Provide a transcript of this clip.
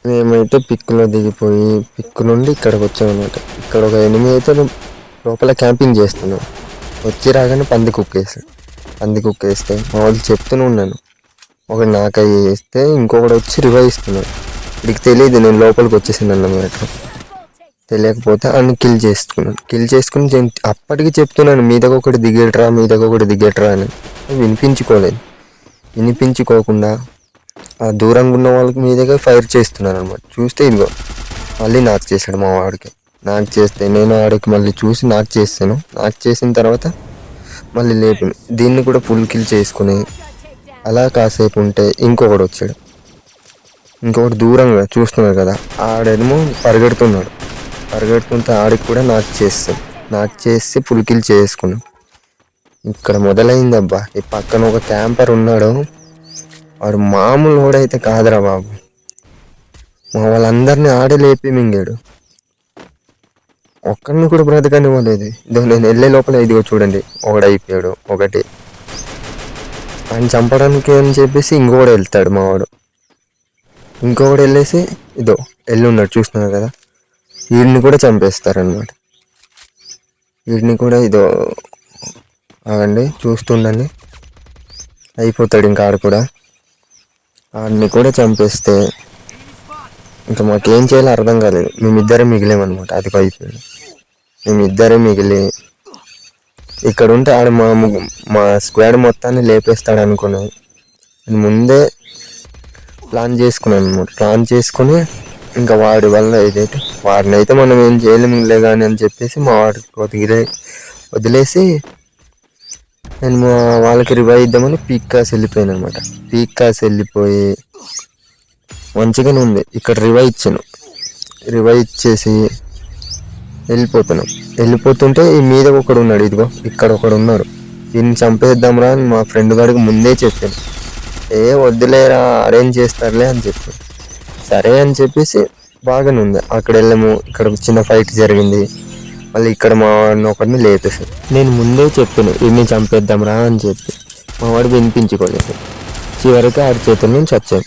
మేమైతే పిక్కులో దిగిపోయి పిక్కు నుండి ఇక్కడికి వచ్చామన్నమాట. ఇక్కడ ఒక ఎనిమిది అయితే లోపల క్యాంపింగ్ చేస్తున్నాం. వచ్చి రాగానే పంది కుక్కేసాడు. పంది కుక్కేస్తే మా వాళ్ళు చెప్తూనే ఉన్నాను. ఒకటి నాకయ్యి వేస్తే ఇంకొకటి వచ్చి రివైవ్ ఇస్తున్నాడు. వీడికి తెలియదు నేను లోపలికి వచ్చేసాను అన్నమాట. తెలియకపోతే అన్ని కిల్ చేసుకుని అప్పటికి చెప్తున్నాను మీదకి ఒకటి దిగేట్రా అని. వినిపించుకోకుండా ఆ దూరంగా ఉన్న వాళ్ళకి మీదగా ఫైర్ చేస్తున్నాను అనమాట. చూస్తే ఇదిగో మళ్ళీ నాకు చేశాడు మా వాడికి. నాకు చేస్తే నేను వాడికి మళ్ళీ చూసి నాకు చేస్తాను. నాకు చేసిన తర్వాత మళ్ళీ లేపు దీన్ని కూడా ఫుల్ కిల్ చేసుకుని అలా కాసేపు ఉంటే ఇంకొకటి వచ్చాడు. ఇంకొకటి దూరంగా చూస్తున్నారు కదా, ఆడేమో పరిగెడుతుంటే ఆడికి కూడా నాకు చేసి ఫుల్ కిల్ చేసుకున్నాం. ఇక్కడ మొదలైందబ్బా. ఈ పక్కన ఒక క్యాంపర్ ఉన్నాడు, వాడు మామూలు వాడైతే కాదురా బాబు. మా వాళ్ళందరినీ ఆడే లేపి మింగాడు. ఒక్కడిని కూడా బ్రతకనివ్వలేదు. నేను వెళ్ళే లోపల ఇదిగో చూడండి ఒకడైపోయాడు. ఒకటి ఆయన చంపడానికి అని చెప్పేసి ఇంకొకడు వెళ్తాడు మా వాడు. ఇంకొకటి వెళ్ళేసి ఇదో ఉన్నాడు చూస్తున్నారు కదా, వీడిని కూడా చంపేస్తారనమాట. వీడిని కూడా ఇదో ఆగండి చూస్తుండండి, అయిపోతాడు ఇంకా ఆడు కూడా. ఆడిని కూడా చంపేస్తే ఇంకా మాకేం చేయాలో అర్థం కాలేదు. మేమిద్దరే మిగిలేమన్నమాట. అది అయిపోయాడు. మేమిద్దరే మిగిలి ఇక్కడ ఉంటే ఆడు మా స్క్వాడ్ మొత్తాన్ని లేపేస్తాడు అనుకున్నాను. నేను ముందే ప్లాన్ చేసుకున్నాను అనమాట. ప్లాన్ చేసుకుని ఇంకా వాడి వల్ల ఏదైతే వాడిని అయితే మనం ఏం చేయలేములే కానీ అని చెప్పేసి మా వాడికి వదిలేసి నేను మా వాళ్ళకి రివైవ్ ఇద్దామని పీక్కాసి వెళ్ళిపోయాను అనమాట. పీక్కాసి వెళ్ళిపోయి మంచిగానే ఉంది. ఇక్కడ రివైవ్ ఇచ్చేసి వెళ్ళిపోతుంటే ఈ మీద ఒకడు ఉన్నాడు. ఇదిగో ఇక్కడ ఒకడు ఉన్నాడు. దీన్ని చంపేద్దాంరా అని మా ఫ్రెండ్ గారికి ముందే చెప్పాను. వద్దులేరా అరేంజ్ చేస్తారులే అని చెప్పాను. సరే అని చెప్పేసి బాగానే ఉంది. అక్కడ వెళ్ళాము. ఇక్కడ చిన్న ఫైట్ జరిగింది. మళ్ళీ ఇక్కడ మా వాడిని ఒకరిని లేపేసాడు. నేను ముందే చెప్పాను వీడిని చంపేద్దాంరా అని చెప్పి. మా వాడు వినిపించుకోలేదు. చివరికి ఆడి చేతుల నుంచి వచ్చాను.